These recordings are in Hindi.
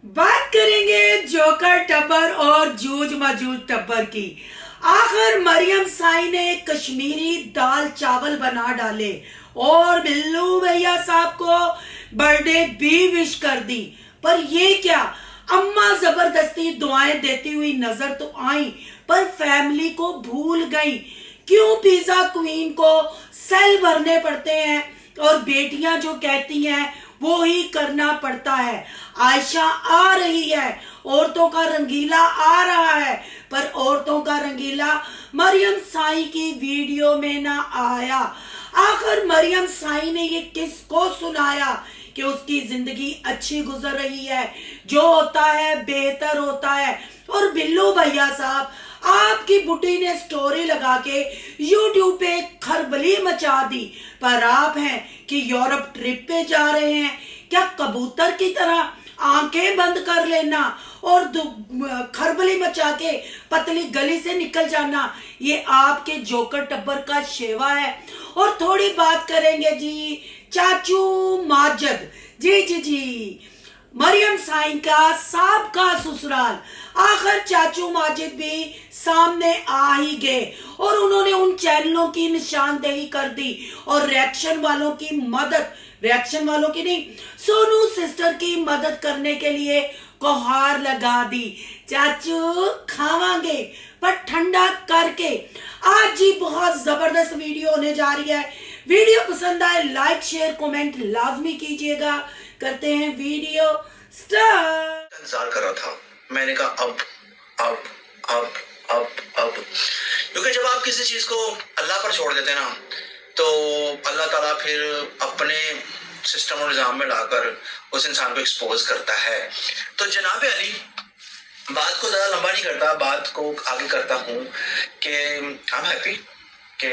बात करेंगे जोकर टब्बर और जूझ मजूझ टब्बर की। आखिर मरियम साई ने कश्मीरी दाल चावल बना डाले और बिल्लू भैया साहब को बर्थडे भी विश कर दी। पर ये क्या, अम्मा जबरदस्ती दुआएं देती हुई नजर तो आई पर फैमिली को भूल गई। क्यों पिज्जा क्वीन को सेल भरने पड़ते हैं और बेटियां जो कहती हैं वो ही करना पड़ता है। आयशा आ रही है, औरतों का रंगीला आ रहा है, पर औरतों का रंगीला मरियम साई की वीडियो में ना आया। आखिर मरियम साई ने ये किसको सुनाया कि उसकी जिंदगी अच्छी गुजर रही है, जो होता है बेहतर होता है। और बिल्लू भैया साहब, आपकी बुटी ने स्टोरी लगा के यूट्यूब पे खलबली मचा दी, पर आप हैं कि यूरोप ट्रिप पे जा रहे हैं। क्या कबूतर की तरह आंखें बंद कर लेना और खरबली मचा के पतली गली से निकल जाना, ये आपके जोकर टब्बर का शेवा है। और थोड़ी बात करेंगे जी चाचू माजिद, जी जी जी, मरियम साई का साबका ससुराल। आखिर चाचू माजिद भी सामने आ ही गए और उन्होंने उन चैनलों की निशानदेही कर दी और रिएक्शन वालों की मदद, रिएक्शन वालों की नहीं, सोनू सिस्टर की मदद करने के लिए गुहार लगा दी। चाचू खावांगे पर ठंडा करके। आज जी बहुत जबरदस्त वीडियो होने जा रही है। वीडियो पसंद आए लाइक शेयर कमेंट लाजमी कीजिएगा। करते हैं वीडियो स्टार्ट। इंतजार कर रहा था। मैंने कहा अब अब अब अब क्योंकि जब आप किसी चीज को अल्लाह पर छोड़ देते हैं ना, तो अल्लाह ताला फिर अपने सिस्टम और निजाम में लाकर उस इंसान को एक्सपोज करता है। तो जनाब अली, बात को ज्यादा लंबा नहीं करता, बात को आगे करता हूँ कि आई एम हैप्पी कि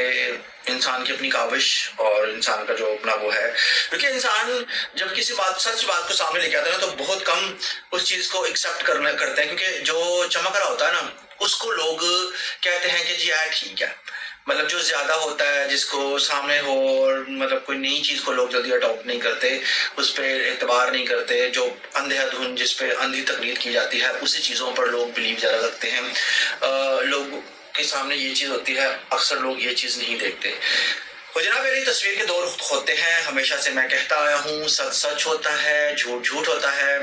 इंसान की अपनी काविश और इंसान का जो अपना वो है, क्योंकि इंसान जब किसी सच बात को सामने लेके आता है ना, तो बहुत कम उस चीज को एक्सेप्ट करते हैं, क्योंकि जो चमक रहा होता है ना उसको लोग कहते हैं कि जी यार ठीक है। मतलब जो ज्यादा होता है, जिसको सामने हो, और मतलब कोई नई चीज को लोग जल्दी अडॉप्ट नहीं करते, उस पर एतबार नहीं करते, जो अंधेधुन जिस पे अंधी तकलीद की जाती है उसी चीजों पर लोग बिलीव ज्यादा रखते हैं। लोग के सामने ये चीज होती है, अक्सर लोग ये चीज नहीं देखते। तो जनाब मेरी तस्वीर के दो रुख होते हैं, हमेशा से मैं कहता आया हूँ, सच सच होता है, झूठ झूठ होता है।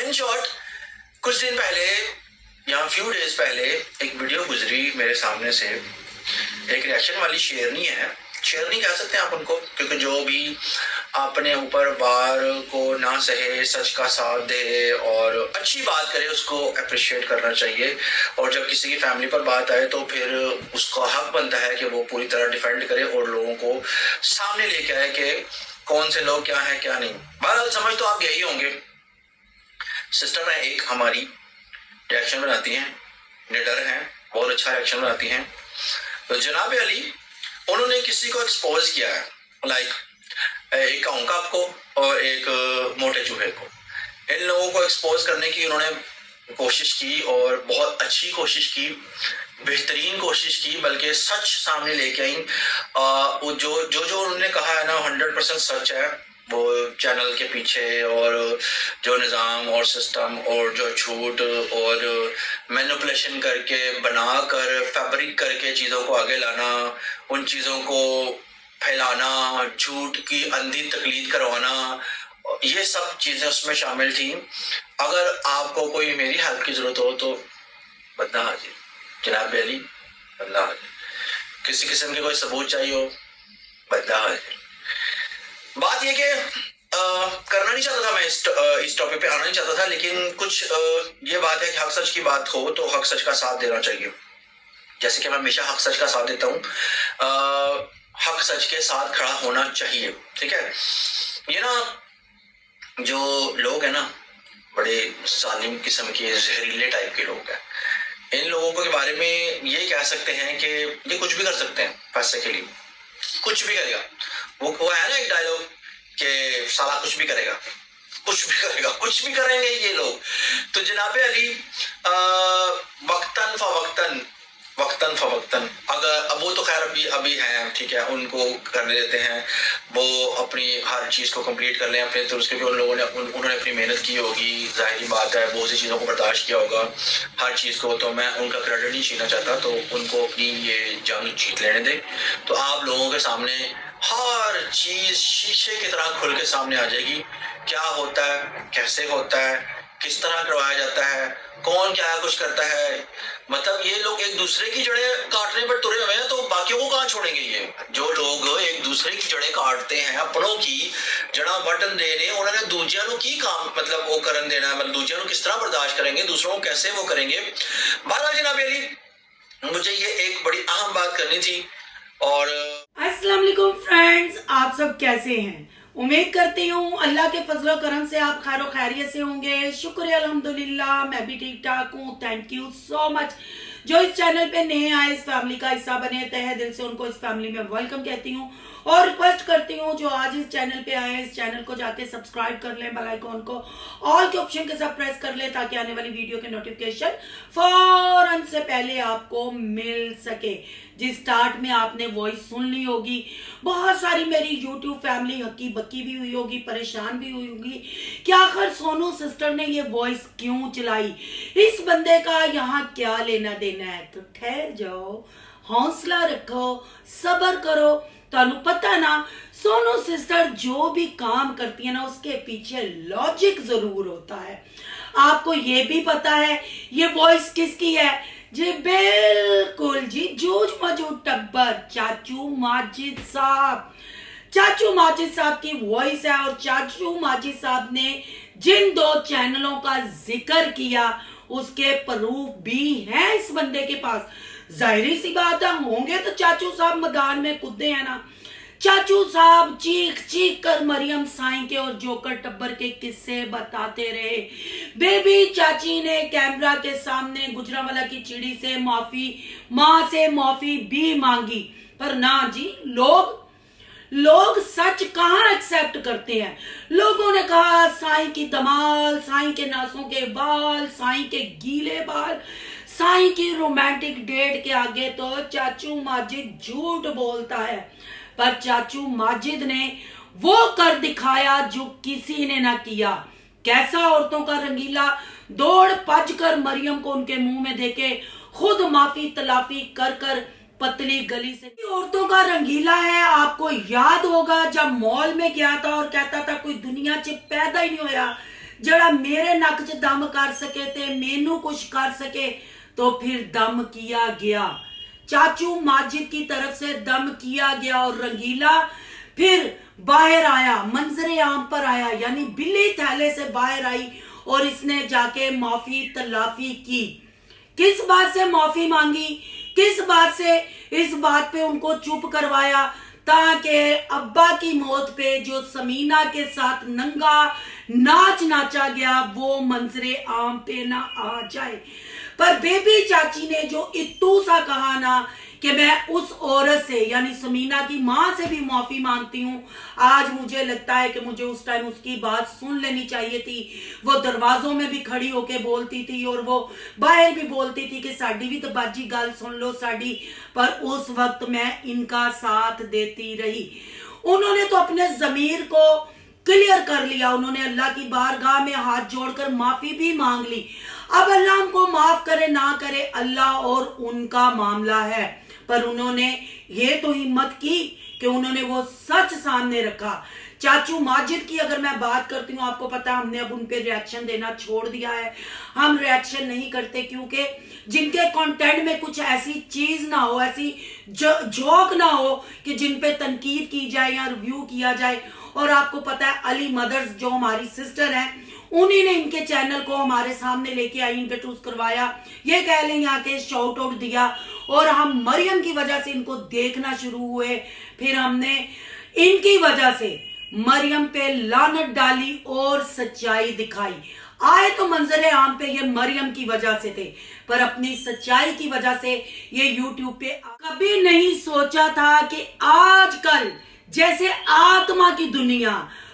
इन शॉर्ट, कुछ दिन पहले या फ्यू डेज पहले एक वीडियो गुजरी मेरे सामने से। एक रिएक्शन वाली शेरनी है, शेरनी कह सकते हैं आप उनको, क्योंकि जो भी अपने ऊपर वार को ना सहे, सच का साथ दे और अच्छी बात करे, उसको अप्रिशिएट करना चाहिए। और जब किसी की फैमिली पर बात आए तो फिर उसका हक बनता है कि वो पूरी तरह डिफेंड करे और लोगों को सामने लेके आए कि कौन से लोग क्या है क्या नहीं। बहरहाल समझ तो आप यही होंगे। सिस्टर है एक हमारी, रिएक्शन बनाती हैं, निडर हैं, बहुत अच्छा रिएक्शन बनाती हैं। तो जनाब अली, उन्होंने किसी को एक्सपोज किया है, लाइक एक काउंका को और एक मोटे चूहे को। इन लोगों को एक्सपोज करने की उन्होंने कोशिश की और बहुत अच्छी कोशिश की, बेहतरीन कोशिश की, बल्कि सच सामने लेके आई। जो जो जो उन्होंने कहा है ना 100% सच है। वो चैनल के पीछे और जो निज़ाम और सिस्टम और जो झूठ और मैनिपुलेशन करके बनाकर फैब्रिक करके चीज़ों को आगे लाना, उन चीज़ों को फैलाना, झूठ की अंधी तकलीद करवाना, ये सब चीज़ें उसमें शामिल थी। अगर आपको कोई मेरी हेल्प की ज़रूरत हो तो बंदा हाजिर, जनाब अली बंदा हाजिर। किसी किस्म के कोई सबूत चाहिए हो, बंदा हाजिर। बात ये कि करना नहीं चाहता था मैं, इस टॉपिक पे आना नहीं चाहता था, लेकिन कुछ ये बात है कि हक सच की बात हो तो हक सच का साथ देना चाहिए। जैसे कि मैं हमेशा हक सच का साथ देता हूँ, हक सच के साथ खड़ा होना चाहिए, ठीक है। ये ना जो लोग हैं ना, बड़े जालिम किस्म के जहरीले टाइप के लोग हैं। इन लोगों के बारे में ये कह सकते हैं कि ये कुछ भी कर सकते हैं पैसे के लिए, कुछ भी करेगा। वो है ना एक डायलॉग कि साला कुछ भी करेगा, कुछ भी करेगा, कुछ भी करेंगे ये लोग। तो जनाब अली, वक्तन फवक्तन वक्तन फवक्तन, अगर अब वो तो खैर अभी हैं, ठीक है, उनको करने देते हैं, वो अपनी हर चीज़ को कंप्लीट कर लें अपने तरफ से, क्योंकि उन लोगों ने उन्होंने अपनी मेहनत की होगी, जाहिर बात है, बहुत सी चीज़ों को बर्दाश्त किया होगा, हर चीज़ को, तो मैं उनका क्रेडिट नहीं छीनना चाहता, तो उनको अपनी ये जंग जीत लेने दें, तो आप लोगों के सामने हर चीज़ शीशे की तरह खुल के सामने आ जाएगी, क्या होता है, कैसे होता है, किस तरह करवाया जाता है, कौन क्या कुछ करता है। मतलब ये लोग एक दूसरे की जड़ें काटने पर तुले हुए हैं, तो बाकियों को कहाँ छोड़ेंगे। ये जो लोग एक दूसरे की जड़ें काटते हैं, अपनों की जड़ा बटन देने, उन्होंने दूजिया नु की काम मतलब वो करन देना है, मतलब दूजिया नु किस तरह बर्दाश्त करेंगे, दूसरों को कैसे वो करेंगे। बहरहाल जनाब अली, मुझे ये एक बड़ी अहम बात करनी थी। और अस्सलाम वालेकुम फ्रेंड्स, आप सब कैसे हैं? उम्मीद करती हूँ अल्लाह के फजलो करम से आप खैर खैरियत से होंगे। शुक्र अल्हम्दुलिल्लाह, मैं भी ठीक ठाक हूँ। Thank you so much. जो इस चैनल पे नए आए, इस फैमिली का हिस्सा बने, तहे दिल से उनको इस फैमिली में वेलकम कहती हूँ और रिक्वेस्ट करती हूँ जो आज इस चैनल पे आए, इस चैनल को जाके सब्सक्राइब कर लें, बेल आइकॉन को ऑल के ऑप्शन के साथ प्रेस कर लें, ताकि आने वाली वीडियो के नोटिफिकेशन फौरन से पहले आपको मिल सके। जिस स्टार्ट में आपने वॉइस सुन ली होगी, बहुत सारी मेरी यूट्यूब फैमिली हक्की बक्की भी हुई होगी, परेशान भी हुई होगी कि आखिर सोनू सिस्टर ने ये वॉइस क्यों चलाई, इस बंदे का यहाँ क्या लेना देना है। तो ठहर जाओ, हौसला रखो, सब्र करो। तानू पता ना, सोनू सिस्टर जो भी काम करती है ना, उसके पीछे लॉजिक जरूर होता है। आपको ये भी पता है ये वॉइस किसकी है? जी बिल्कुल जी, जूझ मौजूद टब्बर चाचू माजिद साहब। चाचू माजिद साहब की वॉइस है, और चाचू माजिद साहब ने जिन दो चैनलों का जिक्र किया उसके प्रूफ भी हैं इस बंदे के पास। जाहिर सी बात है, होंगे तो चाचू साहब मैदान में कूदे हैं ना। चाचू साहब चीख चीख कर मरियम साईं के और जोकर टब्बर के किस्से बताते रहे। बेबी चाची ने कैमरा के सामने गुजरांवाला की चिड़ी से माँ से माफी भी मांगी, पर ना जी, लोग सच कहाँ एक्सेप्ट करते हैं। लोगों ने कहा साईं की धमाल, साईं के नासों के बाल, साईं के गीले बाल, साईं की रोमांटिक डेट के आगे तो चाचू माजिद झूठ बोलता है। पर चाचू माजिद ने वो कर दिखाया जो किसी ने ना किया। कैसा? औरतों का रंगीला, दौड़ भज कर मरियम को उनके मुंह में देके खुद माफी तलाफी कर कर पतली गली से। औरतों का रंगीला है, आपको याद होगा जब मॉल में गया था और कहता था कोई दुनिया च पैदा ही नहीं होया जड़ा मेरे नक च दम कर सके ते मेनू कुछ कर सके। तो फिर दम किया गया, चाचू माजिद की तरफ से दम किया गया, और रंगीला फिर बाहर आया, मंजरे आम पर आया, यानी बिल्ली थैले से बाहर आई और इसने जाके माफी तलाफी की। किस बात से माफी मांगी, किस बात से? इस बात पे उनको चुप करवाया ताकि अब्बा की मौत पे जो समीना के साथ नंगा नाच नाचा गया वो मंजरे आम पे ना आ जाए। पर बेबी चाची ने जो इत्तू सा कहा ना कि मैं उस औरत से यानी समीना की माँ से भी माफी मांगती हूँ, आज मुझे लगता है कि मुझे उस टाइम उसकी बात सुन लेनी चाहिए थी। वो दरवाजों में भी खड़ी होके बोलती थी और वो बाहर भी बोलती थी कि साड़ी भी तो बाजी गल सुन लो साड़ी, पर उस वक्त मैं इनका साथ देती रही। उन्होंने तो अपने जमीर को क्लियर कर लिया, उन्होंने अल्लाह की बारगाह में हाथ जोड़कर माफी भी मांग ली। अब अल्लाह हमको माफ करे ना करे, अल्लाह और उनका मामला है, पर उन्होंने ये तो हिम्मत की कि उन्होंने वो सच सामने रखा। चाचू माजिद की अगर मैं बात करती हूँ, आपको पता है हमने अब उन पे रिएक्शन देना छोड़ दिया है। हम रिएक्शन नहीं करते क्योंकि जिनके कंटेंट में कुछ ऐसी चीज ना हो, ऐसी जोक ना हो कि जिन पे तनकीद की जाए या रिव्यू किया जाए। और आपको पता है अली मदर्स जो हमारी सिस्टर हैं, उन्हीं ने इनके चैनल को हमारे सामने लेके आई, इंट्रोड्यूस करवाया, ये कह लें यहाँ के शाउट आउट दिया, और हम मरियम की वजह से इनको देखना शुरू हुए। फिर हमने इनकी वजह से मरियम पे लानत डाली और सच्चाई दिखाई। आए तो मंजरे आम पे ये मरियम की वजह से थे, पर अपनी सच्चाई की वजह से ये यूट्यूब पे। कभी नहीं सोचा था कि आजकल जैसे आत्मा की दुनिया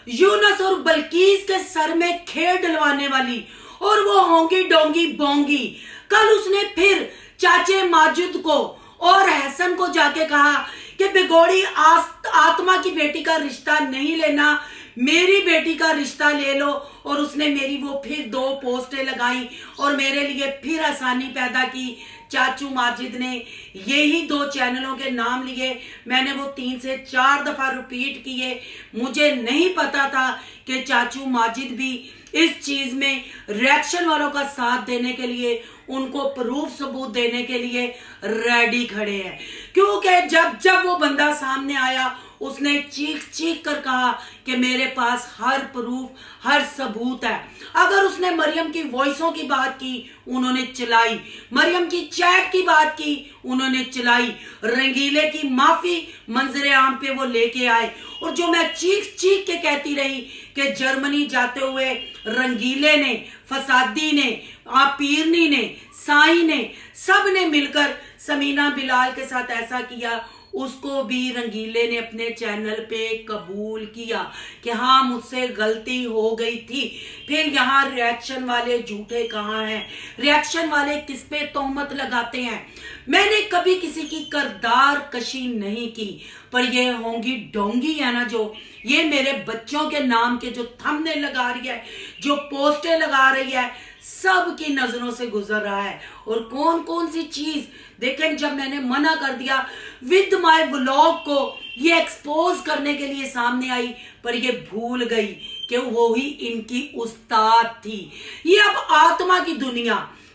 यूनस और बल्कीस के सर में खेर डलवाने वाली, और वो होंगी डोंगी बोंगी, कल उसने फिर चाचे माजिद को और हसन को जाके कहा कि बिगोड़ी आत्मा की बेटी का रिश्ता नहीं लेना, मेरी बेटी का रिश्ता ले लो। और उसने मेरी वो फिर 2 पोस्टें लगाई और मेरे लिए फिर आसानी पैदा की। चाचू माजिद ने यही 2 चैनलों के नाम लिए, मैंने वो 3 से 4 दफा रिपीट किए। मुझे नहीं पता था कि चाचू माजिद भी इस चीज में रिएक्शन वालों का साथ देने के लिए, उनको प्रूफ सबूत देने के लिए रेडी खड़े हैं। क्योंकि जब जब वो बंदा सामने आया उसने चीख चीख कर कहा कि मेरे पास हर प्रूफ, हर सबूत है। अगर उसने मरियम की वॉइसों की बात की, उन्होंने चलाई। मरियम की चैट की बात की, उन्होंने चलाई। रंगीले की माफी मंजरे आम पे वो लेके आए। और जो मैं चीख चीख के कहती रही कि जर्मनी जाते हुए रंगीले ने, फसादी ने, पीरनी ने, साई ने, सब ने मिलकर समीना बिलाल के साथ ऐसा किया, उसको भी रंगीले ने अपने चैनल पे कबूल किया कि हाँ मुझसे गलती हो गई थी। फिर यहाँ रिएक्शन वाले झूठे कहाँ हैं? रिएक्शन वाले किस पे तोहमत लगाते हैं? मैंने कभी किसी की करदार कशी नहीं की, पर ये होंगी डोंगी है ना, जो ये मेरे बच्चों के नाम के जो थंबनेल लगा रही है, जो पोस्टें लगा रही है, सब की नजरों से गुजर रहा है। और कौन कौन सी चीज देखें, जब मैंने मना कर दिया विद माय व्लॉग को ये एक्सपोज करने के लिए सामने आई, पर ये भूल गई कि वो ही इनकी उस्ताद थी। ये अब आत्मा की दुनिया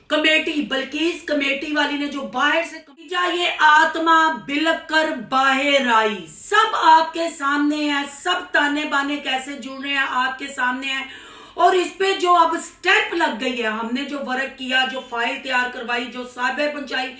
कमेटी, बल्किस कमेटी वाली ने जो बाहर से ये आत्मा बिलक कर बाहर आई, सब आपके सामने है। सब ताने बाने कैसे जुड़ रहे हैं आपके सामने है। और इस पे जो अब स्टेप लग गई है, हमने जो वर्क किया, जो फाइल तैयार करवाई, जो साइबर पंचाई,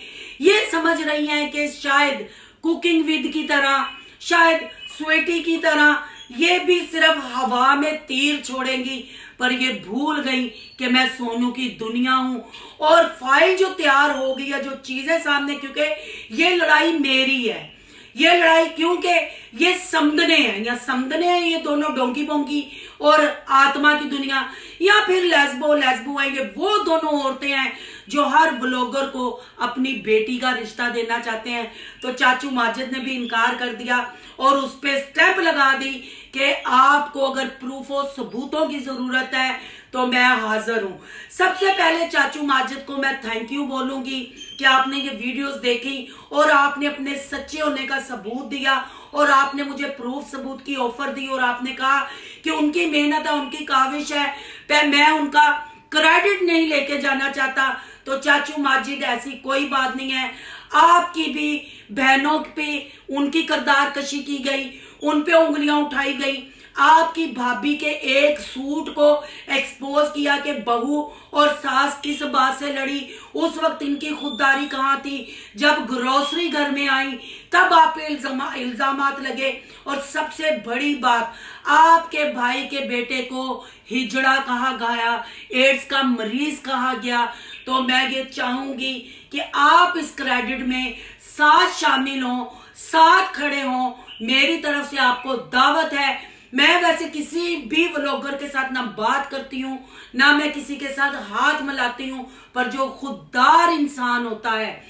ये समझ रही हैं कि शायद कुकिंग विद की तरह, शायद स्वीटी की तरह ये भी सिर्फ हवा में तीर छोड़ेंगी, पर ये भूल गई कि मैं सोनू की दुनिया हूं। और फाइल जो तैयार हो गई है, जो चीजें सामने, क्योंकि ये लड़ाई मेरी है, ये लड़ाई, क्योंकि ये समदने हैं, या समदने हैं ये दोनों, डोंकी बोंकी और आत्मा की दुनिया, या फिर लेस्बो है, ये वो दोनों औरतें हैं जो हर ब्लॉगर को अपनी बेटी का रिश्ता देना चाहते हैं। तो चाचू माजिद ने भी इनकार कर दिया और उस पर स्टेप लगा दी कि आपको अगर प्रूफ और सबूतों की जरूरत है तो मैं हाजिर हूं। सबसे पहले चाचू माजिद को मैं थैंक यू बोलूंगी कि आपने ये वीडियोस देखी और आपने अपने सच्चे होने का सबूत दिया और आपने मुझे प्रूफ सबूत की ऑफर दी और आपने कहा कि उनकी मेहनत है, उनकी काविश है, पर मैं उनका क्रेडिट नहीं लेके जाना चाहता। तो चाचू माजिद ऐसी कोई बात नहीं है, आपकी भी बहनों पे उनकी करदार कशी की गई, उन पे उंगलियां उठाई गई। आपकी भाभी के एक सूट को एक्सपोज किया कि बहू और सास किस बात से लड़ी। उस वक्त इनकी खुददारी कहाँ थी? जब ग्रोसरी घर में आई तब आप पे इल्जामात लगे। और सबसे बड़ी बात, आपके भाई के बेटे को हिजड़ा कहा गया, एड्स का मरीज कहा गया। तो मैं ये चाहूंगी कि आप इस क्रेडिट में साथ शामिल हों, साथ खड़े हों। मेरी तरफ से आपको दावत है। मैं वैसे किसी भी व्लॉगर के साथ ना बात करती हूँ, ना मैं किसी के साथ हाथ मिलाती हूँ, पर जो खुददार इंसान होता है,